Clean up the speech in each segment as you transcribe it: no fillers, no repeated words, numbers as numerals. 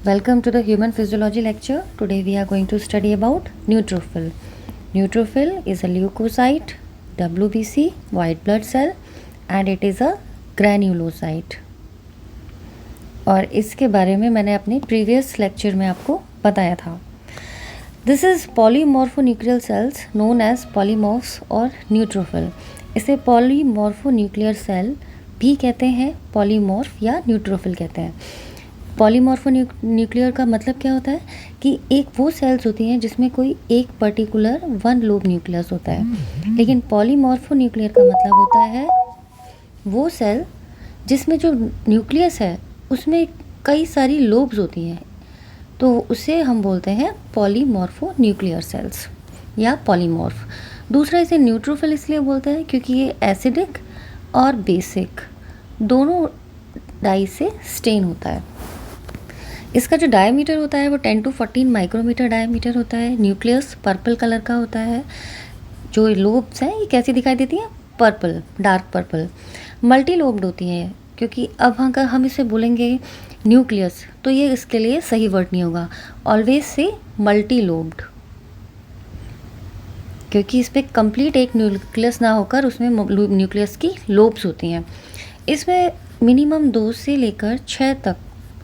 Welcome to the Human Physiology lecture. Today we are going to study about neutrophil. Neutrophil is a leukocyte, WBC, white blood cell, and it is a granulocyte. और इसके बारे में मैंने अपने previous lecture में आपको बताया था. This is polymorphonuclear cells known as polymorphs और neutrophil. इसे polymorphonuclear cell भी कहते हैं, polymorph या neutrophil कहते हैं. पॉलीमॉर्फोन्यूक्लियर का मतलब क्या होता है कि एक वो सेल्स होती हैं जिसमें कोई एक पर्टिकुलर वन लोब न्यूक्लियस होता है. लेकिन पॉलीमॉर्फोन्यूक्लियर का मतलब होता है वो सेल जिसमें जो न्यूक्लियस है उसमें कई सारी लोब्स होती हैं, तो उसे हम बोलते हैं पॉलीमॉर्फोन्यूक्लियर सेल्स या पॉलीमॉर्फ. दूसरा, इसे न्यूट्रोफिल इसलिए बोलते हैं क्योंकि ये एसिडिक और बेसिक दोनों डाई से स्टेन होता है. इसका जो डायमीटर होता है वो 10 to 14 माइक्रोमीटर डायमीटर होता है. न्यूक्लियस पर्पल कलर का होता है. जो लोब्स हैं ये कैसी दिखाई देती हैं? Purple, dark purple. Multi lobed होती हैं क्योंकि अब अगर हम इसे बोलेंगे न्यूक्लियस तो ये इसके लिए सही वर्ड नहीं होगा. ऑलवेज से मल्टी लोब्ड, क्योंकि इस पर कंप्लीट एक न्यूक्लियस ना होकर उसमें न्यूक्लियस की लोब्स होती हैं. इसमें मिनिमम 2 से लेकर 6 तक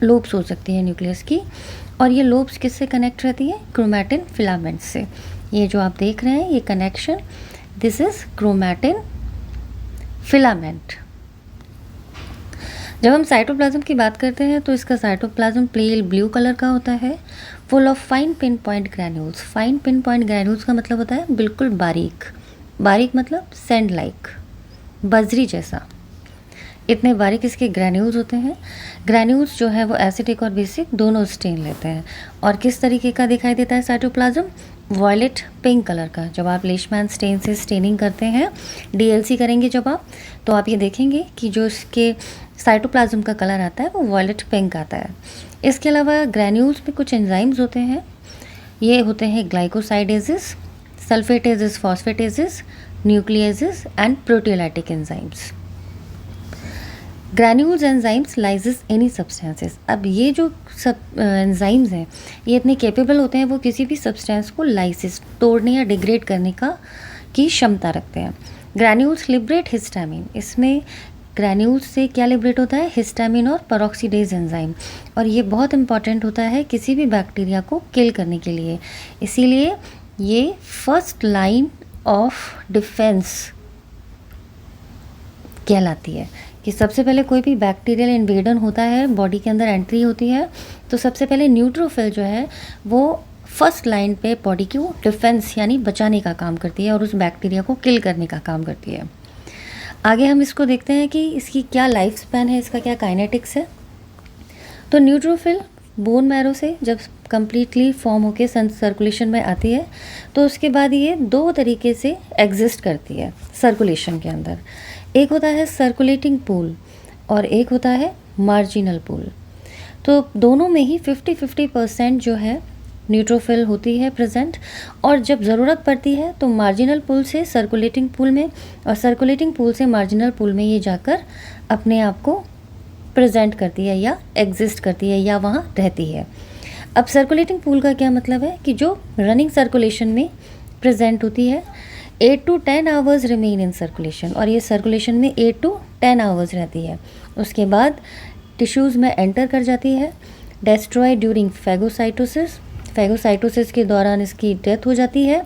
लोब्स हो सकती है न्यूक्लियस की. और ये लोब्स किससे कनेक्ट रहती है? क्रोमैटिन फिलामेंट से. ये जो आप देख रहे हैं ये connection, this is chromatin filament. जब हम साइटोप्लाज्म की बात करते हैं तो इसका साइटोप्लाज्म पेल ब्लू कलर का होता है, full of fine pin point granules. Fine pin point granules का मतलब होता है बिल्कुल बारीक. बारीक मतलब सैंड लाइक, बजरी जैसा. इतने बारीक इसके ग्रैन्यूल्स होते हैं. ग्रैन्यूल्स जो है वो एसिडिक और बेसिक दोनों स्टेन लेते हैं. और किस तरीके का दिखाई देता है साइटोप्लाज्म? वॉयलेट पिंक कलर का. जब आप लेशमैन स्टेन से स्टेनिंग करते हैं, डीएलसी करेंगे जब आप, तो आप ये देखेंगे कि जो इसके साइटोप्लाज्म का कलर आता है वो वॉयलेट पिंक आता है. इसके अलावा ग्रैन्यूल्स में कुछ एंजाइम्स होते हैं. ये होते हैं glycosidases, sulfatases, phosphatases, nucleases and proteolytic enzymes. Granules enzymes lyses any substances. अब ये जो सब एंजाइम्स हैं ये इतने कैपेबल होते हैं, वो किसी भी सब्सटेंस को लाइसिस, तोड़ने या डिग्रेड करने की क्षमता रखते हैं. Granules liberate histamine. इसमें ग्रैन्यूल्स से क्या लिबरेट होता है? हिस्टामिन और पेरोक्सीडेज एंजाइम. और ये बहुत इंपॉर्टेंट होता है किसी भी बैक्टीरिया को किल करने के लिए. इसीलिए ये फर्स्ट लाइन ऑफ डिफेंस कहलाती है कि सबसे पहले कोई भी बैक्टीरियल इन्वेडन होता है, बॉडी के अंदर एंट्री होती है, तो सबसे पहले न्यूट्रोफिल जो है वो फर्स्ट लाइन पे बॉडी को डिफेंस यानी बचाने का काम करती है और उस बैक्टीरिया को किल करने का काम करती है. आगे हम इसको देखते हैं कि इसकी क्या लाइफ स्पैन है, इसका क्या काइनेटिक्स है. तो न्यूट्रोफिल बोन मैरो से जब कम्प्लीटली फॉर्म होके सर्कुलेशन में आती है तो उसके बाद ये 2 तरीके से एग्जिस्ट करती है सर्कुलेशन के अंदर. एक होता है सर्कुलेटिंग पूल और एक होता है मार्जिनल पूल. तो दोनों में ही 50-50% जो है न्यूट्रोफिल होती है प्रेजेंट. और जब ज़रूरत पड़ती है तो मार्जिनल पूल से सर्कुलेटिंग पूल में और सर्कुलेटिंग पूल से मार्जिनल पूल में ये जाकर अपने आप को प्रेजेंट करती है या एग्जिस्ट करती है या वहाँ रहती है. अब सर्कुलेटिंग पूल का क्या मतलब है कि जो रनिंग सर्कुलेशन में प्रेजेंट होती है, 8 to 10 hours remain in circulation. और ये सर्कुलेशन में 8 to 10 आवर्स रहती है. उसके बाद टिश्यूज़ में एंटर कर जाती है. Destroy during phagocytosis. फैगोसाइटोसिस के दौरान इसकी डेथ हो जाती है.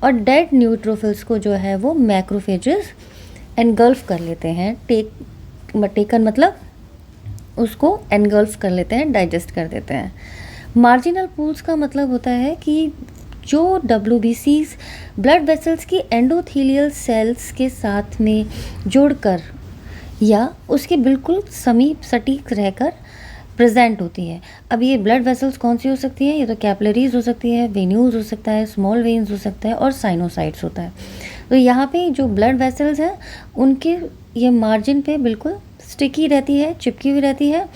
और डेड न्यूट्रोफिल्स को जो है वो मैक्रोफेजेस एनगल्फ कर लेते हैं. टेकन मतलब उसको एनगल्फ कर लेते हैं, डाइजेस्ट कर देते हैं. मार्जिनल पूल्स का मतलब होता है कि जो WBCs ब्लड वेसल्स की एंडोथेलियल सेल्स के साथ में जुड़कर या उसके बिल्कुल समीप सटीक रहकर प्रेजेंट होती है. अब ये ब्लड वेसल्स कौन सी हो सकती हैं? ये तो कैपिलरीज हो सकती है, वेन्यूज़ हो सकता है, स्मॉल वेन्स हो सकता है और साइनोसाइट्स होता है. तो यहाँ पे जो ब्लड वेसल्स हैं उनके ये मार्जिन पे बिल्कुल स्टिकी रहती है, चिपकी हुई रहती है.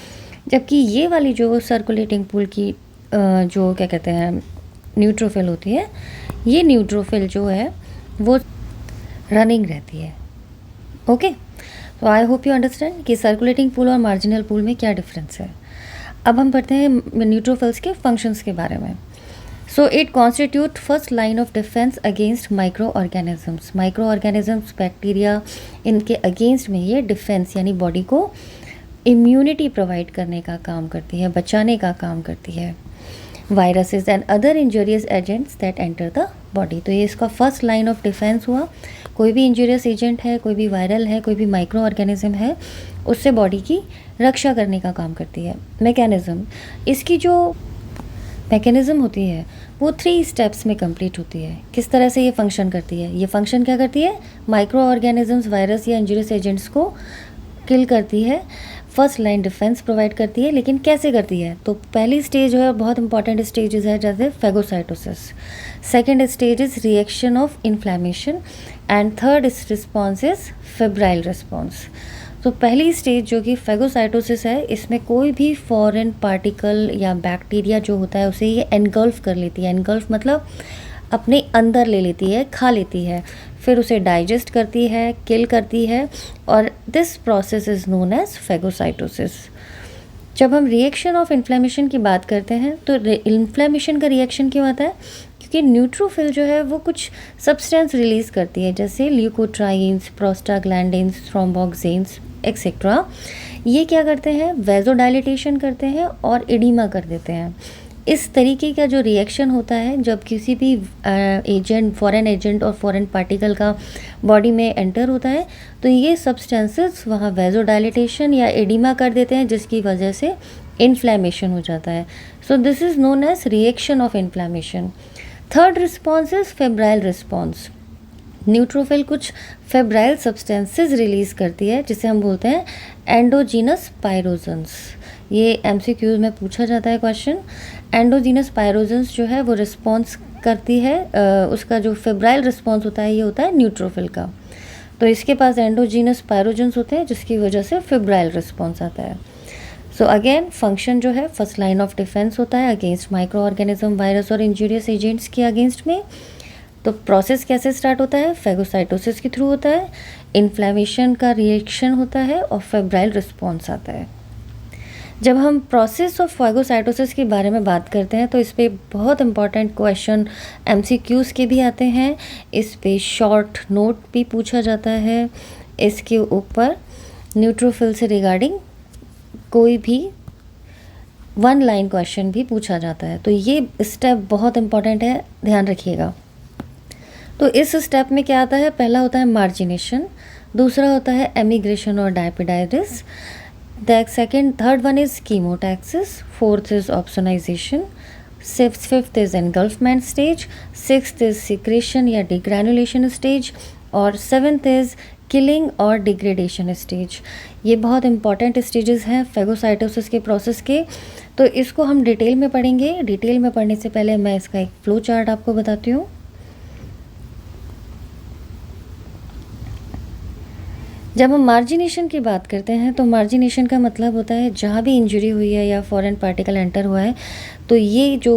जबकि ये वाली जो सर्कुलेटिंग पूल की जो क्या कहते हैं न्यूट्रोफिल होती है, ये न्यूट्रोफिल जो है वो रनिंग रहती है. ओके, तो आई होप यू अंडरस्टैंड कि सर्कुलेटिंग पूल और मार्जिनल पूल में क्या डिफरेंस है. अब हम पढ़ते हैं न्यूट्रोफिल्स के फंक्शंस के बारे में। So it constitute first line of defence against micro organisms. Micro organisms, bacteria, इनके अगेंस्ट में ये डिफेंस यानी बॉडी को इम्यूनिटी प्रोवाइड करने का काम करती है, बचाने का काम करती है। Viruses and other injurious agents that enter the body, तो ये इसका फर्स्ट लाइन ऑफ डिफेंस हुआ। कोई भी इंजूरियस एजेंट है, कोई भी वायरल है, कोई भी माइक्रो ऑर्गेनिज्म है, उससे बॉडी की रक्षा करने का काम करती है। मैकेनिज़्म, इसकी जो मैकेनिज़्म होती है वो 3 स्टेप्स में कंप्लीट होती है। किस तरह से ये फंक्शन करती है? ये फंक्शन क्या करती है? माइक्रो ऑर्गेनिजम्स, वायरस या इंजूरियस एजेंट्स को किल करती है, फर्स्ट लाइन डिफेंस प्रोवाइड करती है। लेकिन कैसे करती है? तो पहली स्टेज जो है बहुत इंपॉर्टेंट स्टेजेस है, जैसे phagocytosis. Second stage is reaction of inflammation and third is response is febrile response. तो पहली स्टेज जो कि फेगोसाइटोसिस है, इसमें कोई भी फॉरेन पार्टिकल या बैक्टीरिया जो होता है उसे ये एनगल्फ कर लेती है। एनगल्फ मतलब अपने अंदर ले लेती है, खा लेती है, फिर उसे डाइजेस्ट करती है, किल करती है, और this process is known as phagocytosis. जब हम रिएक्शन ऑफ इन्फ्लेमेशन की बात करते हैं तो इन्फ्लेमेशन का रिएक्शन क्यों आता है? क्योंकि न्यूट्रोफिल जो है वो कुछ सब्सटेंस रिलीज़ करती है, जैसे ल्यूकोट्राइन्स, प्रोस्टाग्लैंडिन्स, थ्रोम्बोक्सिन्स एक्सेट्रा। ये क्या करते हैं? वेजोडाइलेटेशन करते हैं और एडिमा कर देते हैं। इस तरीके का जो रिएक्शन होता है जब किसी भी एजेंट, फॉरेन एजेंट और फॉरेन पार्टिकल का बॉडी में एंटर होता है, तो ये सब्सटेंसेस वहाँ वेजोडाइलेटेशन या एडिमा कर देते हैं, जिसकी वजह से इन्फ्लेमेशन हो जाता है। So this is known as reaction of inflammation. Third response is febrile response. Neutrophil कुछ फेब्राइल सब्सटेंसेस रिलीज़ करती है, जिसे हम बोलते हैं एंडोजीनस पायरोजेंस। ये MCQs में पूछा जाता है क्वेश्चन। एंडोजीनस पायरोजेंस जो है वो रिस्पॉन्स करती है, उसका जो फेब्राइल रिस्पॉन्स होता है ये होता है न्यूट्रोफिल का। तो इसके पास एंडोजीनस पायरोजेंस होते हैं, जिसकी वजह से फेब्राइल रिस्पॉन्स आता है। सो अगेन फंक्शन जो है फर्स्ट लाइन ऑफ डिफेंस होता है अगेंस्ट माइक्रो ऑर्गेनिज्म, वायरस और इंजूरियस एजेंट्स के अगेंस्ट में। तो प्रोसेस कैसे स्टार्ट होता है? फेगोसाइटोसिस के थ्रू होता है, इन्फ्लेमेशन का रिएक्शन होता है और फेब्राइल रिस्पॉन्स आता है। जब हम प्रोसेस ऑफ फेगोसाइटोसिस के बारे में बात करते हैं तो इस पे बहुत इंपॉर्टेंट क्वेश्चन MCQs के भी आते हैं, इस पे शॉर्ट नोट भी पूछा जाता है, इसके ऊपर न्यूट्रोफिल से रिगार्डिंग कोई भी 1 लाइन क्वेश्चन भी पूछा जाता है। तो ये स्टेप बहुत इंपॉर्टेंट है, ध्यान रखिएगा। तो इस स्टेप में क्या आता है? पहला होता है मार्जिनेशन, दूसरा होता है एमिग्रेशन और diapedesis, third one is chemotaxis, fourth is opsonization, fifth is engulfment stage, sixth is secretion या डिग्रैनुलेशन स्टेज, और सेवेंथ इज किलिंग और डिग्रेडेशन स्टेज। ये बहुत इंपॉर्टेंट स्टेजेस हैं फेगोसाइटोसिस के प्रोसेस के, तो इसको हम डिटेल में पढ़ेंगे। डिटेल में पढ़ने से पहले मैं इसका एक फ्लो चार्ट आपको बताती हूँ। जब हम मार्जिनेशन की बात करते हैं तो मार्जिनेशन का मतलब होता है जहाँ भी इंजरी हुई है या फॉरेन पार्टिकल एंटर हुआ है, तो ये जो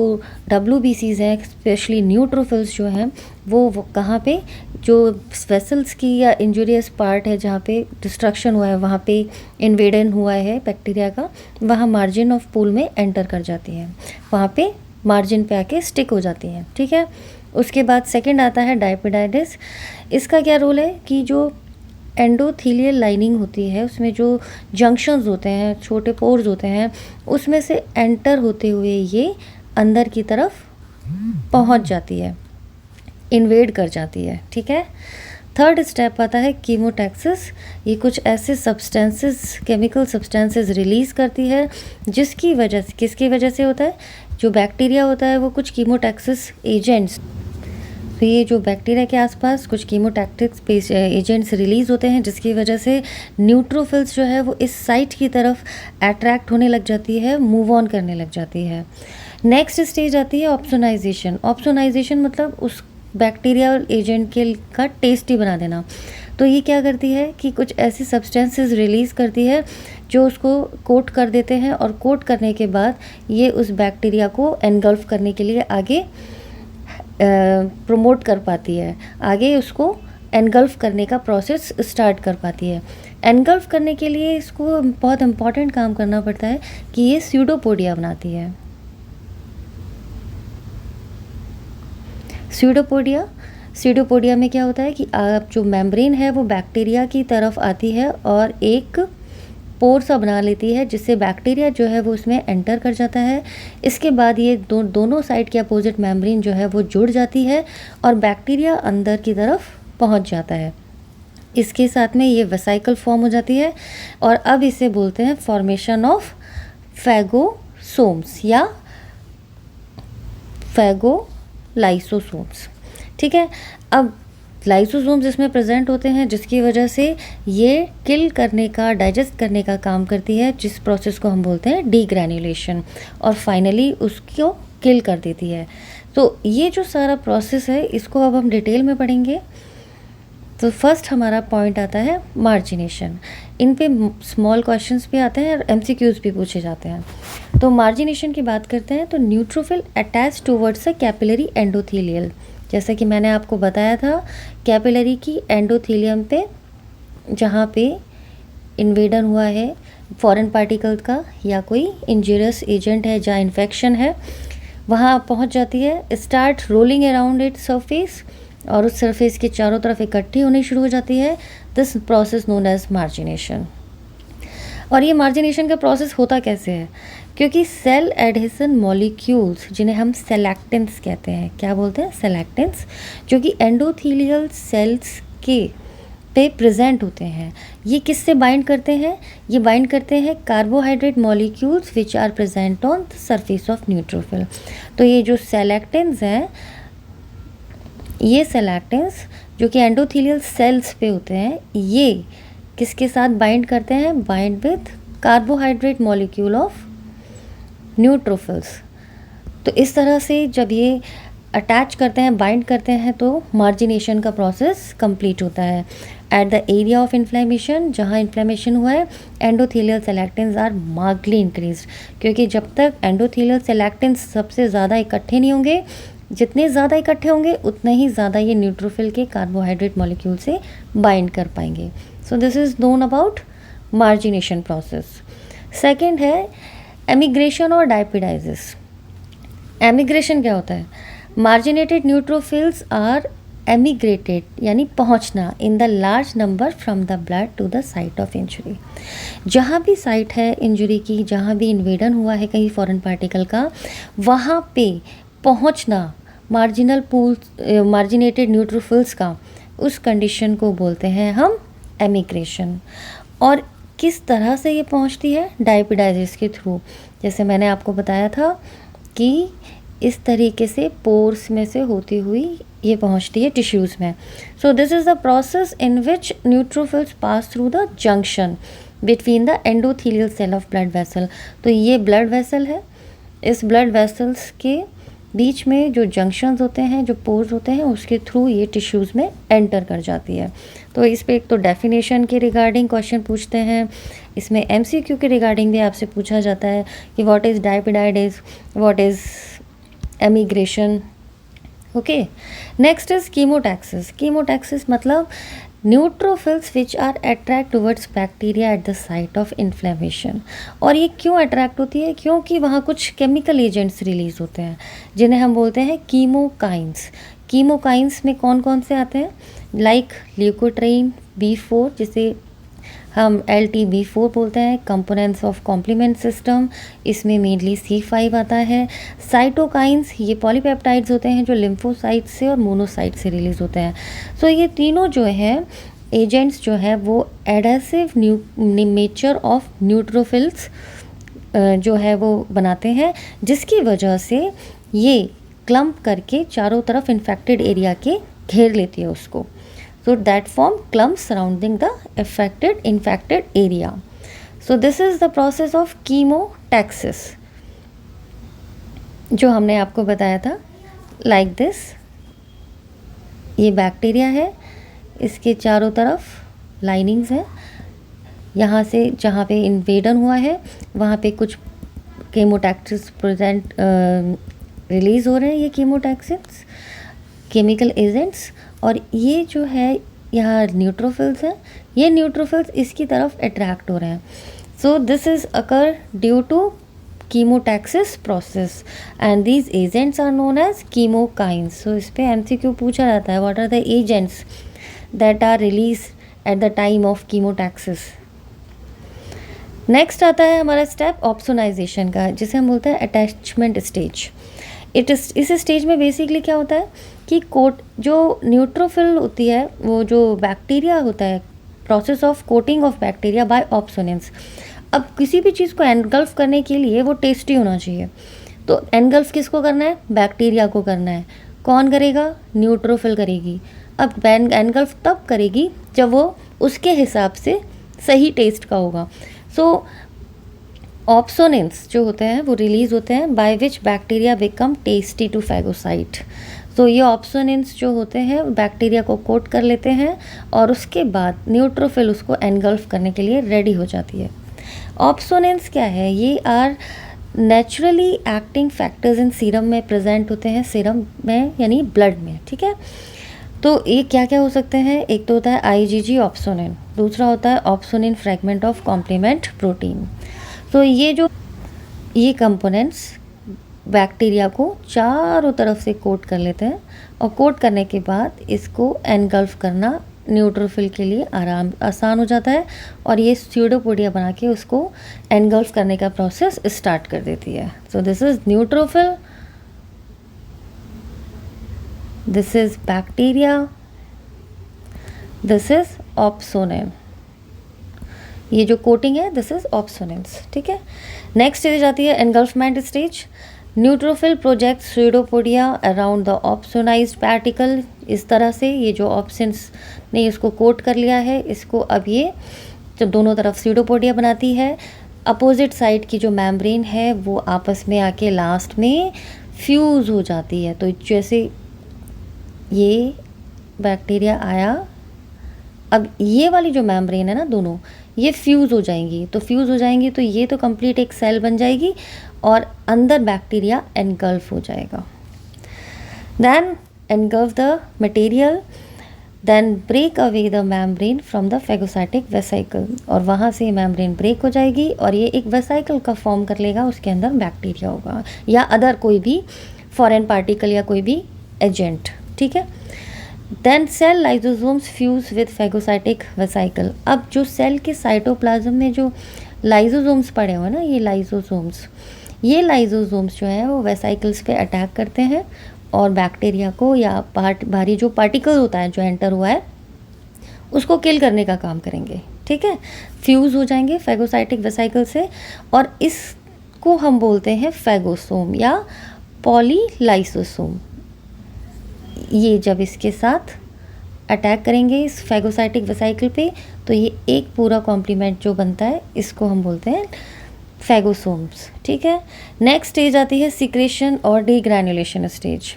WBCs हैं, स्पेशली न्यूट्रोफिल्स जो हैं, वो कहाँ पे, जो वेसल्स की या इंजूरियस पार्ट है जहाँ पे डिस्ट्रक्शन हुआ है, वहाँ पे इन्वेडन हुआ है बैक्टीरिया का, वहाँ मार्जिन ऑफ पूल में एंटर कर जाती हैं, वहाँ पे मार्जिन पे आके स्टिक हो जाती हैं। ठीक है। उसके बाद सेकेंड आता है डायपिडाइडिस। इसका क्या रोल है कि जो एंडोथीलियल लाइनिंग होती है, उसमें जो जंक्शंस होते हैं, छोटे पोर्स होते हैं, उसमें से एंटर होते हुए ये अंदर की तरफ पहुंच जाती है, इन्वेड कर जाती है। ठीक है। थर्ड स्टेप आता है कीमोटैक्सिस। ये कुछ ऐसे सब्सटेंसेस, केमिकल सब्सटेंसेस रिलीज़ करती है, जिसकी वजह से, किसकी वजह से होता है? जो बैक्टीरिया होता है वो कुछ कीमोटैक्सिस एजेंट्स, तो ये जो बैक्टीरिया के आसपास कुछ कीमोटैक्टिक एजेंट्स रिलीज़ होते हैं, जिसकी वजह से न्यूट्रोफिल्स जो है वो इस साइट की तरफ अट्रैक्ट होने लग जाती है, मूव ऑन करने लग जाती है। नेक्स्ट स्टेज आती है ऑप्सोनाइजेशन। ऑप्सोनाइजेशन मतलब उस बैक्टीरिया एजेंट के का टेस्टी बना देना। तो ये क्या करती है कि कुछ ऐसी सब्सटेंसेस रिलीज़ करती है जो उसको कोट कर देते हैं, और कोट करने के बाद ये उस बैक्टीरिया को एनगल्फ करने के लिए आगे प्रमोट कर पाती है, आगे उसको एनगल्फ करने का प्रोसेस स्टार्ट कर पाती है। एनगल्फ करने के लिए इसको बहुत इंपॉर्टेंट काम करना पड़ता है कि ये स्यूडोपोडिया बनाती है। स्यूडोपोडिया में क्या होता है कि आप जो मेम्ब्रेन है वो बैक्टीरिया की तरफ आती है और एक पोर सा बना लेती है, जिससे बैक्टीरिया जो है वो उसमें एंटर कर जाता है। इसके बाद ये दोनों साइड के अपोजिट मेम्ब्रेन जो है वो जुड़ जाती है और बैक्टीरिया अंदर की तरफ पहुंच जाता है। इसके साथ में ये वेसिकल फॉर्म हो जाती है और अब इसे बोलते हैं फॉर्मेशन ऑफ फैगोसोम्स या फैगोलाइसोसोम्स। ठीक है, अब लाइसोसोम्स इसमें प्रेजेंट होते हैं, जिसकी वजह से ये किल करने का, डाइजेस्ट करने का काम करती है, जिस प्रोसेस को हम बोलते हैं डीग्रैन्युलेशन, और फाइनली उसको किल कर देती है। तो ये जो सारा प्रोसेस है इसको अब हम डिटेल में पढ़ेंगे। तो फर्स्ट हमारा पॉइंट आता है मार्जिनेशन। इन पे स्मॉल क्वेश्चंस भी आते हैं और एमसीक्यूज भी पूछे जाते हैं। तो मार्जिनेशन की बात करते हैं तो neutrophil attach towards a capillary endothelial. जैसा कि मैंने आपको बताया था, कैपिलरी की एंडोथेलियम पे जहाँ पे इन्वेडन हुआ है फॉरेन पार्टिकल का या कोई इंजूरियस एजेंट है, जहाँ इन्फेक्शन है, वहाँ पहुँच जाती है, start rolling around it surface, और उस सरफेस के चारों तरफ इकट्ठी होनी शुरू हो जाती है। This process known as margination. और ये मार्जिनेशन का प्रोसेस होता कैसे है? क्योंकि सेल एडहेसन मॉलिक्यूल्स, जिन्हें हम सेलेक्टेंट्स कहते हैं, क्या बोलते हैं? सेलेक्टेंट्स, जो कि एंडोथेलियल सेल्स के पे प्रेजेंट होते हैं, ये किससे बाइंड करते हैं? ये बाइंड करते हैं carbohydrate molecules which are present on the surface of neutrophil. तो ये जो सेलेक्टेंट्स हैं, ये सेलेक्टेंट्स जो कि एंडोथेलियल सेल्स पे होते हैं, ये किसके साथ बाइंड करते हैं? Bind with carbohydrate molecule of neutrophils. तो इस तरह से जब ये अटैच करते हैं, बाइंड करते हैं, तो मार्जिनेशन का प्रोसेस कंप्लीट होता है। At the area of inflammation, जहाँ इन्फ्लेमेशन हुआ है, एंडोथेलियल सेलेक्टेंट्स आर मार्कली इंक्रीज, क्योंकि जब तक एंडोथेलियल सेलेक्टेंट्स सबसे ज़्यादा इकट्ठे नहीं होंगे, जितने ज़्यादा इकट्ठे होंगे उतने ही ज़्यादा ये न्यूट्रोफिल के कार्बोहाइड्रेट मॉलिक्यूल से बाइंड कर पाएंगे। सो this is known about margination process. Second है एमिग्रेशन और डायपिडाइसिस। एमिग्रेशन क्या होता है? मार्जिनेटेड न्यूट्रोफिल्स आर एमिग्रेटेड, यानी पहुंचना, in the large number from the blood to the site of injury. जहाँ भी साइट है इंजुरी की, जहाँ भी इन्वेडन हुआ है कहीं फॉरेन पार्टिकल का, वहाँ पे पहुंचना मार्जिनेटेड न्यूट्रोफिल्स का, उस कंडीशन को बोलते हैं हम एमिग्रेशन। और किस तरह से ये पहुंचती है? डायपिडाइसिस के थ्रू। जैसे मैंने आपको बताया था कि इस तरीके से पोर्स में से होती हुई ये पहुंचती है टिश्यूज़ में। So this is the process in which neutrophils pass through the junction between the endothelial cell of blood vessel. तो ये ब्लड वेसल है, इस ब्लड वेसल्स के बीच में जो जंक्शंस होते हैं, जो पोर्स होते हैं, उसके थ्रू ये टिश्यूज़ में एंटर कर जाती है। तो इस पे एक तो डेफिनेशन के रिगार्डिंग क्वेश्चन पूछते हैं, इसमें एमसीक्यू के रिगार्डिंग भी आपसे पूछा जाता है कि what is diapedesis, what is emigration. Okay, next is chemotaxis. Chemotaxis मतलब neutrophils which are attract towards bacteria at the site of inflammation. और ये क्यों अट्रैक्ट होती है? क्योंकि वहाँ कुछ केमिकल एजेंट्स रिलीज होते हैं, जिन्हें हम बोलते हैं कीमोकाइंस। कीमोकाइंस में कौन कौन से आते हैं? लाइक ल्यूकोट्राइन B4, जिसे हम LTB4 बोलते हैं, कंपोनेंट्स ऑफ कॉम्प्लीमेंट सिस्टम, इसमें मेनली C5 आता है। साइटोकाइंस, ये पॉलीपेप्टाइड्स होते हैं जो लिम्फोसाइट से और मोनोसाइट से रिलीज होते हैं। सो ये तीनों जो हैं एजेंट्स जो है वो एडेसिव नेचर ऑफ न्यूट्रोफिल्स जो है वो बनाते हैं, जिसकी वजह से ये क्लम्प करके चारों तरफ इन्फेक्टेड एरिया के घेर लेती है उसको। So that form clumps surrounding the infected area. So this is the process of chemotaxis, जो हमने आपको बताया था। Like this, ये बैक्टीरिया है, इसके चारों तरफ लाइनिंग्स हैं, यहाँ से जहाँ पे इन्वेडन हुआ है वहाँ पे कुछ कीमोटैक्सिस प्रेजेंट रिलीज़ हो रहे हैं, ये कीमोटैक्सिस केमिकल एजेंट्स। और ये जो है यहाँ न्यूट्रोफिल्स हैं, ये न्यूट्रोफिल्स इसकी तरफ अट्रैक्ट हो रहे हैं. So this is occur due to chemotaxis process and these agents are known as chemokines. So इस पर MCQ पूछा जाता है, what are the agents that are release at the time of chemotaxis. Next आता है हमारा स्टेप ऑप्सोनाइजेशन का, जिसे हम बोलते हैं अटैचमेंट स्टेज. इस स्टेज में बेसिकली क्या होता है कि जो न्यूट्रोफिल होती है, वो जो बैक्टीरिया होता है, process of coating of bacteria by ऑप्सोनेंस. अब किसी भी चीज़ को एनगल्फ करने के लिए वो टेस्टी होना चाहिए. तो एनगल्फ किसको करना है? बैक्टीरिया को करना है. कौन करेगा? न्यूट्रोफिल करेगी. अब एनगल्फ तब करेगी जब वो उसके हिसाब से सही टेस्ट का होगा. सो ऑप्सोनेंस जो होते हैं वो रिलीज होते हैं by which bacteria become tasty to phagocyte. तो ये ऑप्सोनेंस जो होते हैं बैक्टीरिया को कोट कर लेते हैं और उसके बाद न्यूट्रोफिल उसको एनगल्फ करने के लिए रेडी हो जाती है. ऑप्सोनेंस क्या है? ये are naturally acting factors in serum में प्रेजेंट होते हैं, सीरम में यानी ब्लड में. ठीक है, तो ये क्या क्या हो सकते हैं? एक तो होता है IgG ऑप्सोनिन, दूसरा होता है opsonin fragment of complement protein. तो ये कंपोनेंट्स बैक्टीरिया को चारों तरफ से कोट कर लेते हैं और कोट करने के बाद इसको एनगल्फ करना न्यूट्रोफिल के लिए आसान हो जाता है और ये स्यूडोपोडिया बना के उसको एनगल्फ करने का प्रोसेस स्टार्ट कर देती है. So this is neutrophil, this is bacteria, this is opsonin. ये जो कोटिंग है दिस इज ऑप्सोनेंस. ठीक है, नेक्स्ट स्टेज आती है engulfment stage. Neutrophil project pseudopodia around the opsonized particle. इस तरह से ये जो ऑप्शंस ने इसको कोट कर लिया है, इसको अब ये जब दोनों तरफ स्यूडोपोडिया बनाती है, अपोजिट साइड की जो मेम्ब्रेन है वो आपस में आके लास्ट में फ्यूज़ हो जाती है. तो जैसे ये बैक्टीरिया आया, अब ये वाली जो मेम्ब्रेन है ना, दोनों ये फ्यूज़ हो जाएंगी. तो फ्यूज़ हो जाएंगी तो ये तो कंप्लीट एक सेल बन जाएगी और अंदर बैक्टीरिया एनगल्फ हो जाएगा. Then engulf the material, then break away the membrane from the phagocytic vesicle. और वहाँ से मेम्ब्रेन ब्रेक हो जाएगी और ये एक वेसाइकल का फॉर्म कर लेगा, उसके अंदर बैक्टीरिया होगा या अदर कोई भी फॉरेन पार्टिकल या कोई भी एजेंट. ठीक है, then cell lysosomes fuse with phagocytic vesicle. अब जो सेल के साइटोप्लाज्म में जो लाइजोसोम्स पड़े हुए हैं ना, ये लाइजोसोम्स जो है वो वेसाइकल्स पे अटैक करते हैं और बैक्टीरिया को या बाहरी जो पार्टिकल होता है जो एंटर हुआ है उसको किल करने का काम करेंगे. ठीक है, फ्यूज़ हो जाएंगे फेगोसाइटिक वेसाइकल से और इसको हम बोलते हैं फेगोसोम या पॉलीलाइसोसोम. ये जब इसके साथ अटैक करेंगे इस फेगोसाइटिक वेसाइकल पे, तो ये एक पूरा कॉम्प्लीमेंट जो बनता है इसको हम बोलते हैं फेगोसोम्स. ठीक है, नेक्स्ट स्टेज आती है सिक्रेशन और डीग्रैन्युलेशन स्टेज.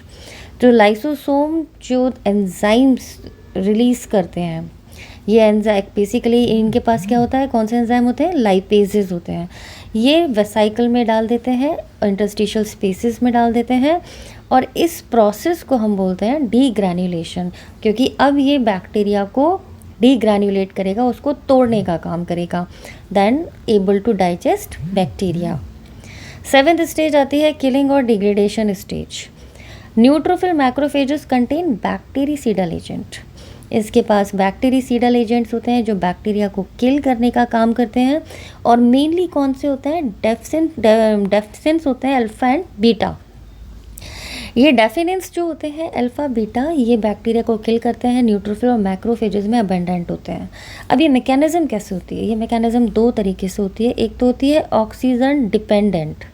जो लाइसोसोम जो एंजाइम्स रिलीज़ करते हैं, ये एंजाइम बेसिकली इनके पास क्या होता है, कौन से एंजाइम होते हैं? लाइपेजेस होते हैं. ये वेसाइकल में डाल देते हैं, इंटरस्टिशियल स्पेसेस में डाल देते हैं और इस प्रोसेस को हम बोलते हैं डीग्रैन्युलेशन, क्योंकि अब ये बैक्टीरिया को डीग्रैन्युलेट करेगा, उसको तोड़ने का काम करेगा. Then able to digest bacteria. 7th stage आती है किलिंग और degradation stage. Neutrophil macrophages contain bactericidal agent. इसके पास बैक्टीरिसीडल एजेंट्स होते हैं जो बैक्टीरिया को किल करने का काम करते हैं और मेनली कौन से होते हैं? डेफिनेंस होते हैं अल्फा एंड बीटा. ये डेफिनेंस जो होते हैं अल्फा बीटा, ये बैक्टीरिया को किल करते हैं, न्यूट्रोफिल और मैक्रोफेजेस में अबेंडेंट होते हैं. अब ये मैकेनिज्म कैसे होती है? ये मैकेनिज्म दो तरीके से होती है. एक तो होती है ऑक्सीजन डिपेंडेंट.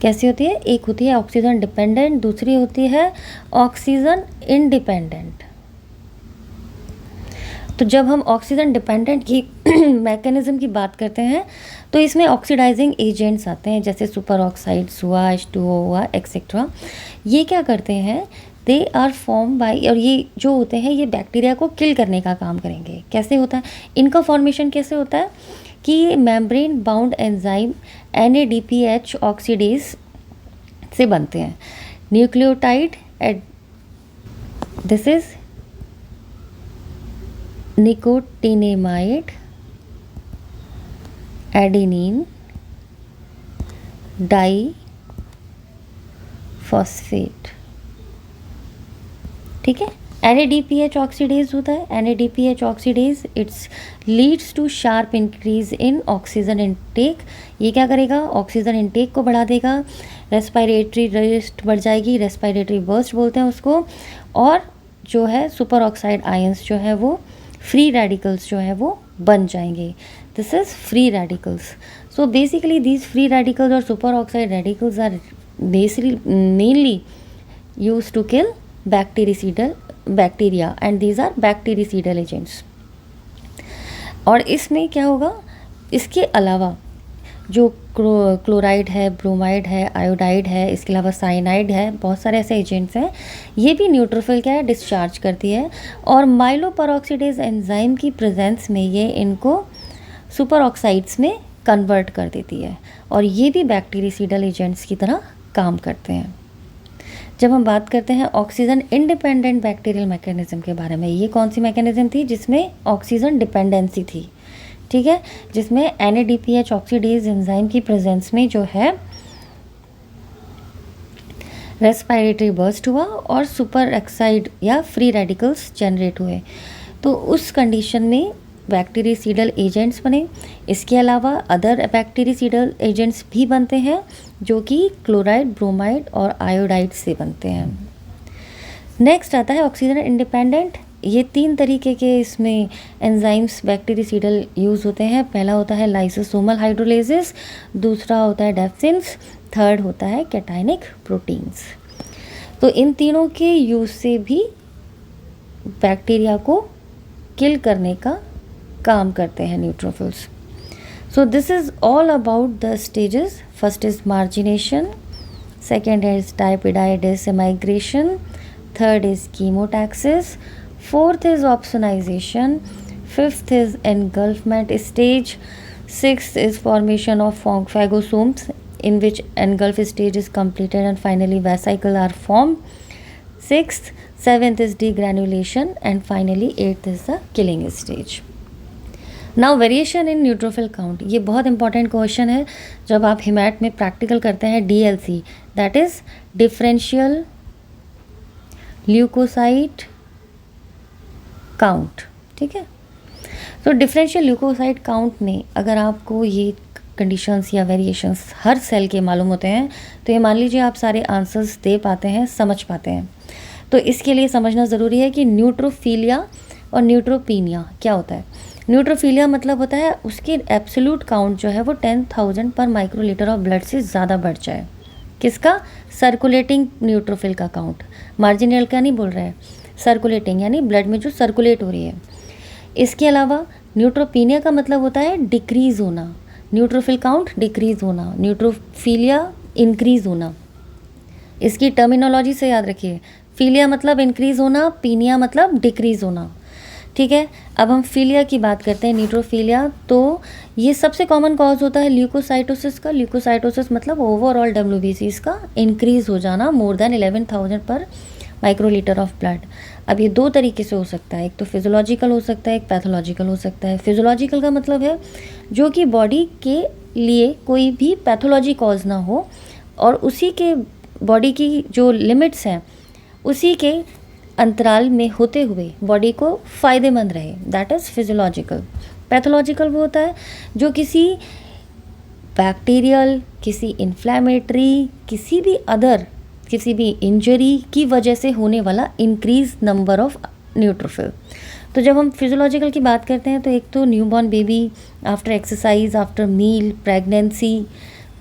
कैसी होती है? एक होती है ऑक्सीजन डिपेंडेंट, दूसरी होती है ऑक्सीजन इंडिपेंडेंट. तो जब हम ऑक्सीजन डिपेंडेंट की मैकेनिज्म की बात करते हैं तो इसमें ऑक्सीडाइजिंग एजेंट्स आते हैं जैसे सुपर ऑक्साइड्स हुआ, H2O हुआ, एक्सेट्रा. ये क्या करते हैं? दे आर फॉर्म बाय, और ये जो होते हैं ये बैक्टीरिया को किल करने का काम करेंगे. कैसे होता है इनका फॉर्मेशन? कैसे होता है कि membrane bound enzyme NADPH oxidase से बनते हैं. Nucleotide this is nicotinamide, adenine diphosphate. ठीक है, NADPH ऑक्सीडेज होता है। NADPH oxidase it's leads to sharp increase in oxygen intake. ये क्या करेगा, ऑक्सीजन इनटेक को बढ़ा देगा, रेस्पिरेटरी रेस्ट बढ़ जाएगी, रेस्पिरेटरी बर्स्ट बोलते हैं उसको, और जो है सुपर ऑक्साइड आयंस जो है वो फ्री रेडिकल्स जो है वो बन जाएंगे। This is free radicals. So basically these free radicals और superoxide radicals are mainly used to kill bacteria and these are bactericidal agents। और इसमें क्या होगा, इसके अलावा जो क्लोराइड है, ब्रोमाइड है, आयोडाइड है, इसके अलावा साइनाइड है, बहुत सारे ऐसे एजेंट्स हैं, ये भी न्यूट्रोफिल क्या है, डिस्चार्ज करती है। और माइलोपेरोक्सीडेज एंजाइम की प्रेजेंस में ये इनको सुपर ऑक्साइड्स में कन्वर्ट कर देती है और ये भी बैक्टीरियासिडल एजेंट्स की तरह काम करते हैं। जब हम बात करते हैं ऑक्सीजन इंडिपेंडेंट बैक्टीरियल मैकेनिज्म के बारे में, ये कौन सी मैकेनिज्म थी जिसमें ऑक्सीजन डिपेंडेंसी थी, ठीक है, जिसमें NADPH ऑक्सीडेज एंजाइम की प्रेजेंस में जो है रेस्पिरेटरी बर्स्ट हुआ और सुपर ऑक्साइड या फ्री रेडिकल्स जनरेट हुए, तो उस कंडीशन में बैक्टीरियासिडल एजेंट्स बने। इसके अलावा अदर बैक्टीरियासिडल एजेंट्स भी बनते हैं जो कि क्लोराइड, ब्रोमाइड और आयोडाइड से बनते हैं। नेक्स्ट आता है ऑक्सीजन इंडिपेंडेंट। ये 3 तरीके के इसमें एंजाइम्स बैक्टीरियासिडल यूज़ होते हैं। पहला होता है लाइसोसोमल हाइड्रोलेसिस, दूसरा होता है डेप्सिन्स, थर्ड होता है कैटायनिक प्रोटीन्स। तो इन तीनों के यूज़ से भी बैक्टीरिया को किल करने का काम करते हैं neutrophils. So this is all about the stages. First is margination, second is diapedidus migration, third is chemotaxis, fourth is opsonization, fifth is engulfment stage, sixth is formation of phagosomes in which engulf stage is completed and finally vesicles are formed. Sixth, seventh is degranulation and finally eighth is the killing stage. Now variation in neutrophil count, ये बहुत important question है जब आप हिमैट में practical करते हैं DLC, that is differential leukocyte count. ठीक है, तो डिफरेंशियल ल्यूकोसाइट काउंट में अगर आपको ये कंडीशंस या वेरिएशंस हर सेल के मालूम होते हैं तो ये मान लीजिए आप सारे आंसर्स दे पाते हैं, समझ पाते हैं। तो इसके लिए समझना ज़रूरी है कि न्यूट्रोफिलिया और न्यूट्रोपीनिया क्या होता है। न्यूट्रोफिलिया मतलब होता है उसकी एब्सोल्यूट काउंट जो है वो 10,000 पर माइक्रोलीटर ऑफ ब्लड से ज़्यादा बढ़ जाए। किसका? सर्कुलेटिंग न्यूट्रोफिल का काउंट। मार्जिनल का नहीं बोल रहा है, सर्कुलेटिंग यानी ब्लड में जो सर्कुलेट हो रही है। इसके अलावा न्यूट्रोपीनिया का मतलब होता है डिक्रीज़ होना, न्यूट्रोफिल काउंट डिक्रीज़ होना, न्यूट्रोफिलिया इंक्रीज़ होना। इसकी टर्मिनोलॉजी से याद रखिए, फिलिया मतलब इंक्रीज़ होना, पीनिया मतलब डिक्रीज़ होना। ठीक है, अब हम फिलिया की बात करते हैं, न्यूट्रोफिलिया। तो ये सबसे कॉमन कॉज होता है ल्यूकोसाइटोसिस का। ल्यूकोसाइटोसिस मतलब ओवरऑल WBCs का इंक्रीज़ हो जाना मोर देन 11,000 पर माइक्रोलीटर ऑफ ब्लड। अब ये 2 तरीके से हो सकता है, एक तो फिजियोलॉजिकल हो सकता है, एक पैथोलॉजिकल हो सकता है। फिजियोलॉजिकल का मतलब है जो कि बॉडी के लिए कोई भी पैथोलॉजी कॉज ना हो और उसी के बॉडी की जो लिमिट्स हैं उसी के अंतराल में होते हुए बॉडी को फ़ायदेमंद रहे, दैट इज़ फिजियोलॉजिकल। पैथोलॉजिकल वो होता है जो किसी बैक्टीरियल, किसी इन्फ्लेमेटरी, किसी भी इंजरी की वजह से होने वाला इंक्रीज नंबर ऑफ न्यूट्रोफिल। तो जब हम फिजियोलॉजिकल की बात करते हैं तो एक तो newborn baby, after exercise, after meal, pregnancy,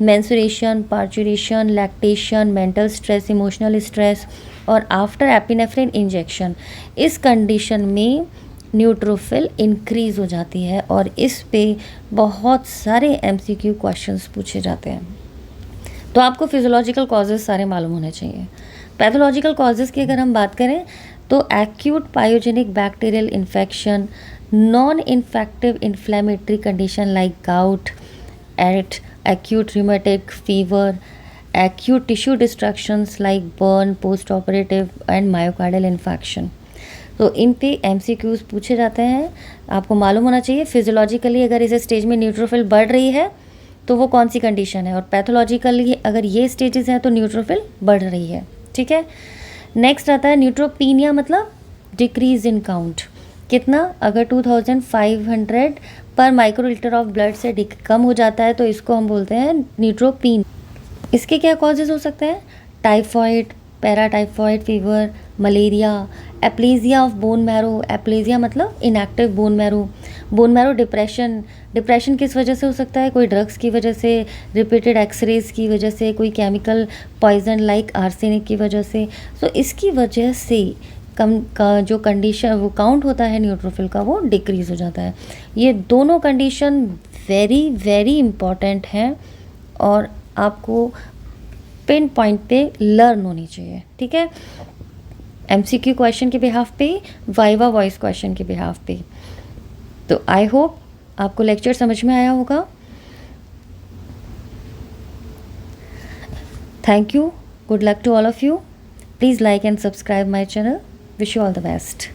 menstruation, parturition, lactation, mental stress, emotional stress और आफ्टर एपिनेफ्रिन इंजेक्शन, इस कंडीशन में न्यूट्रोफिल इंक्रीज़ हो जाती है और इस पे बहुत सारे MCQ क्वेश्चंस पूछे जाते हैं। तो आपको फिजियोलॉजिकल कॉजेज़ सारे मालूम होने चाहिए। पैथोलॉजिकल कॉजेज़ की अगर हम बात करें तो acute pyogenic bacterial infection, non infective inflammatory condition like gout, acute rheumatic fever, acute tissue destructions like burn, post-operative and myocardial infarction. तो इन पे MCQs पूछे जाते हैं। आपको मालूम होना चाहिए फिजियोलॉजिकली अगर इस स्टेज में न्यूट्रोफिल बढ़ रही है तो वो कौन सी कंडीशन है, और पैथोलॉजिकली अगर ये स्टेजेस हैं तो न्यूट्रोफिल बढ़ रही है। ठीक है, नेक्स्ट आता है न्यूट्रोपीनिया, मतलब डिक्रीज इन काउंट। कितना, अगर 2500 पर माइक्रोलीटर ऑफ ब्लड से कम हो जाता है तो इसको हम बोलते हैं न्यूट्रोपीन। इसके क्या कॉजेज़ हो सकते हैं, typhoid, paratyphoid fever, malaria, aplasia of bone marrow, aplasia मतलब inactive bone marrow depression. Depression किस वजह से हो सकता है, कोई ड्रग्स की वजह से, रिपीटेड एक्सरेज की वजह से, कोई केमिकल पॉइजन लाइक आर्सेनिक की वजह से। तो इसकी वजह से कम का जो कंडीशन वो काउंट होता है न्यूट्रोफिल का वो डिक्रीज़ हो जाता है। ये दोनों कंडीशन वेरी वेरी इम्पॉर्टेंट हैं और आपको पिन पॉइंट पे लर्न होनी चाहिए। ठीक है, MCQ क्वेश्चन के बिहाफ पे, वाइवा वॉइस क्वेश्चन के बिहाफ पे। तो आई होप आपको लेक्चर समझ में आया होगा। Thank you, good luck to all of you. Please like and subscribe my channel. Wish you all the best.